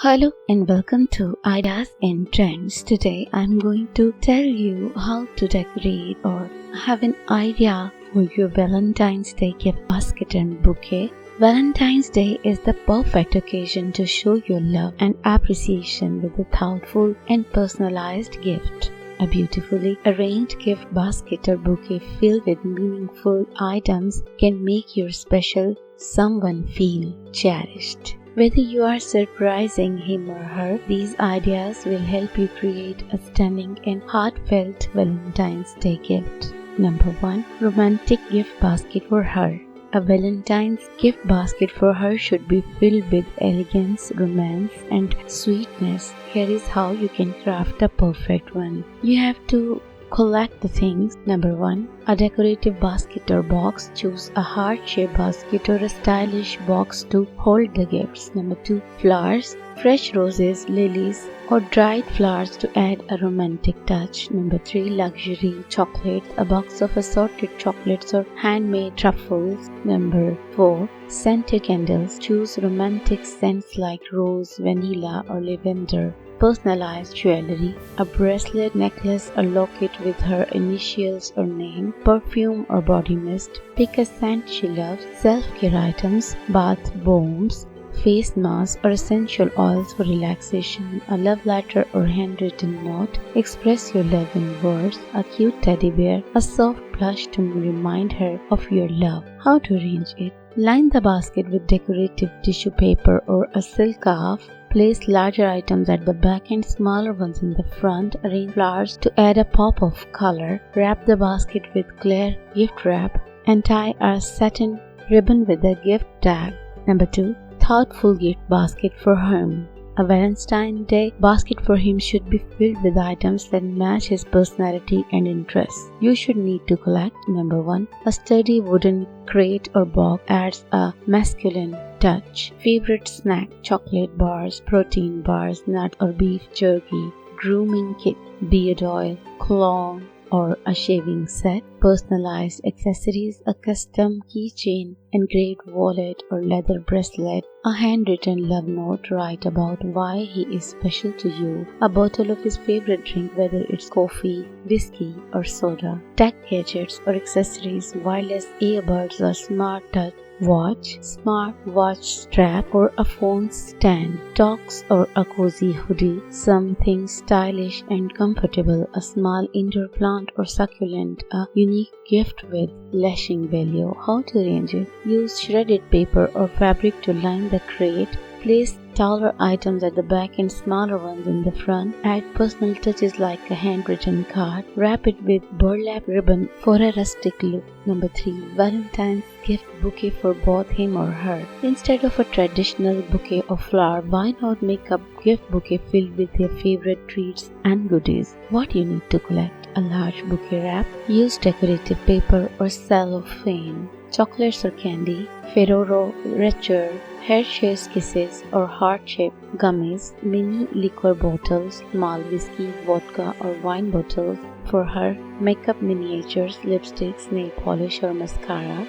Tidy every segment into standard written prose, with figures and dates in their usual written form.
Hello and welcome to Ideas and Trends. Today I'm going to tell you how to decorate or have an idea for your Valentine's Day gift basket and bouquet. Valentine's Day is the perfect occasion to show your love and appreciation with a thoughtful and personalized gift. A beautifully arranged gift basket or bouquet filled with meaningful items can make your special someone feel cherished. Whether you are surprising him or her, these ideas will help you create a stunning and heartfelt Valentine's Day gift. Number 1. Romantic gift basket for her. A Valentine's gift basket for her should be filled with elegance, romance, and sweetness. Here is how you can craft a perfect one. You have to collect the things. Number 1. A decorative basket or box. Choose a heart-shaped basket or a stylish box to hold the gifts. Number 2. Flowers. Fresh roses, lilies, or dried flowers to add a romantic touch. Number 3. Luxury chocolates. A box of assorted chocolates or handmade truffles. Number 4. Scented candles. Choose romantic scents like rose, vanilla, or lavender. Personalized jewelry, a bracelet, necklace, or locket with her initials or name, perfume or body mist. Pick a scent she loves, self-care items, bath bombs, face masks, or essential oils for relaxation, a love letter or handwritten note. Express your love in words, a cute teddy bear, a soft plush to remind her of your love. How to arrange it? Line the basket with decorative tissue paper or a silk scarf. Place larger items at the back and smaller ones in the front. Arrange flowers to add a pop of color. Wrap the basket with clear gift wrap and tie a satin ribbon with a gift tag. Number 2. Thoughtful gift basket for him. A Valentine's Day basket for him should be filled with items that match his personality and interests. You should need to collect. Number 1. A sturdy wooden crate or box adds a masculine touch. Favorite snack: chocolate bars, protein bars, nut or beef jerky, grooming kit, beard oil, cologne, or a shaving set. Personalized accessories: a custom keychain, engraved wallet or leather bracelet, a handwritten love note. Write about why he is special to you, a bottle of his favorite drink, whether it's coffee, whiskey, or soda. Tech gadgets or accessories: wireless earbuds or smart touch watch, smart watch strap, or a phone stand. Talks or a cozy hoodie, something stylish and comfortable, a small indoor plant or succulent, a unique gift with lasting value. How to arrange it? Use shredded paper or fabric to line the crate. Place taller items at the back and smaller ones in the front. Add personal touches like a handwritten card. Wrap it with burlap ribbon for a rustic look. Number 3. Valentine's gift bouquet for both him or her. Instead of a traditional bouquet of flowers, why not make a gift bouquet filled with their favorite treats and goodies? What you need to collect: a large bouquet wrap. Use decorative paper or cellophane. Chocolates or candy, Ferrero Rocher, Hershey's Kisses or heart-shaped gummies, mini liquor bottles, small whiskey, vodka or wine bottles. For her, makeup miniatures, lipsticks, nail polish or mascara.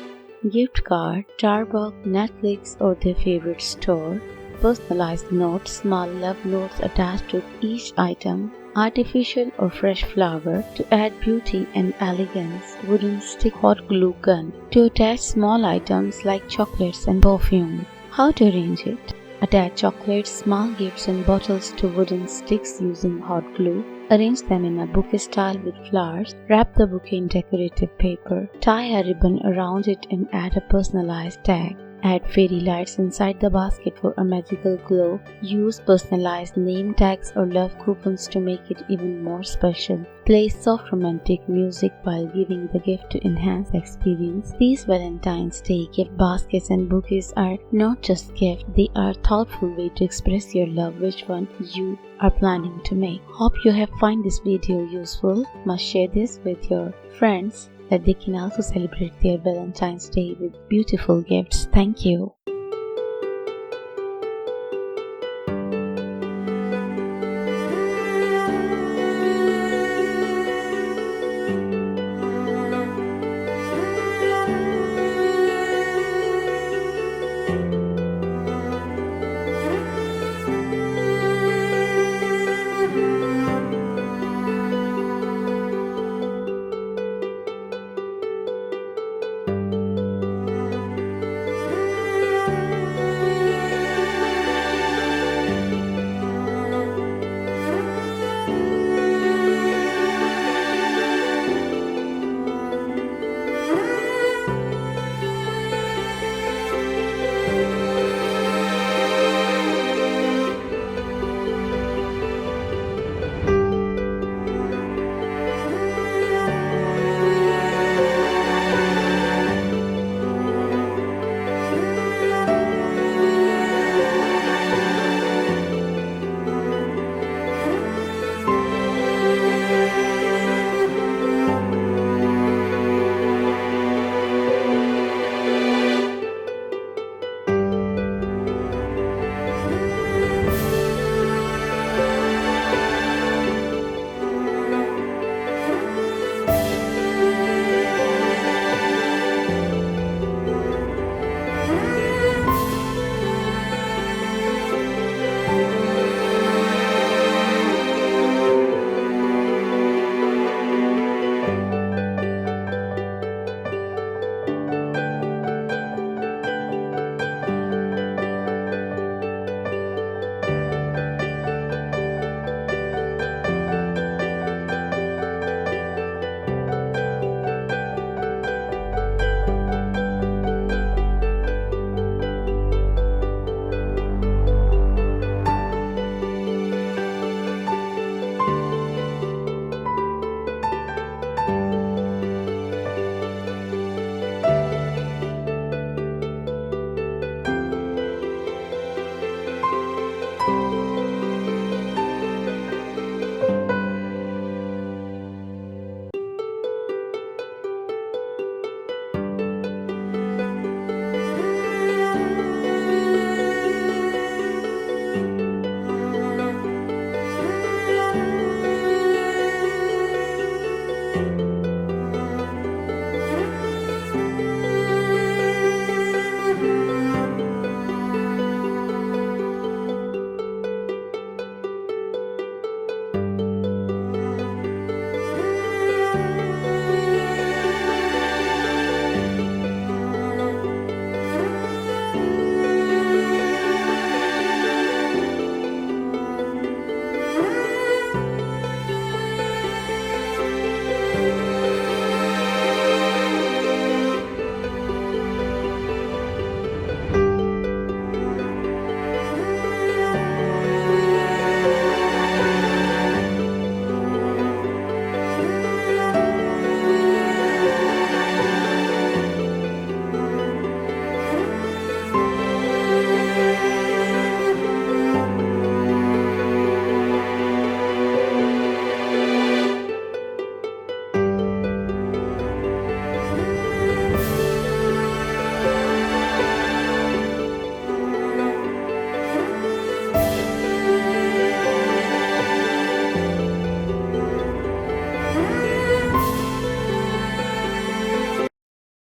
Gift card, Starbucks, Netflix or their favorite store. Personalized notes, small love notes attached to each item. Artificial or fresh flower to add beauty and elegance. Wooden stick hot glue gun to attach small items like chocolates and perfume. How to arrange it? Attach chocolates, small gifts and bottles to wooden sticks using hot glue. Arrange them in a bouquet style with flowers. Wrap the bouquet in decorative paper. Tie a ribbon around it and add a personalized tag. Add fairy lights inside the basket for a magical glow. Use personalized name tags or love coupons to make it even more special. Play soft romantic music while giving the gift to enhance the experience. These Valentine's Day gift baskets and bouquets are not just gifts, they are a thoughtful way to express your love, which one you are planning to make. Hope you have found this video useful. Must share this with your friends that they can also celebrate their Valentine's Day with beautiful gifts. Thank you.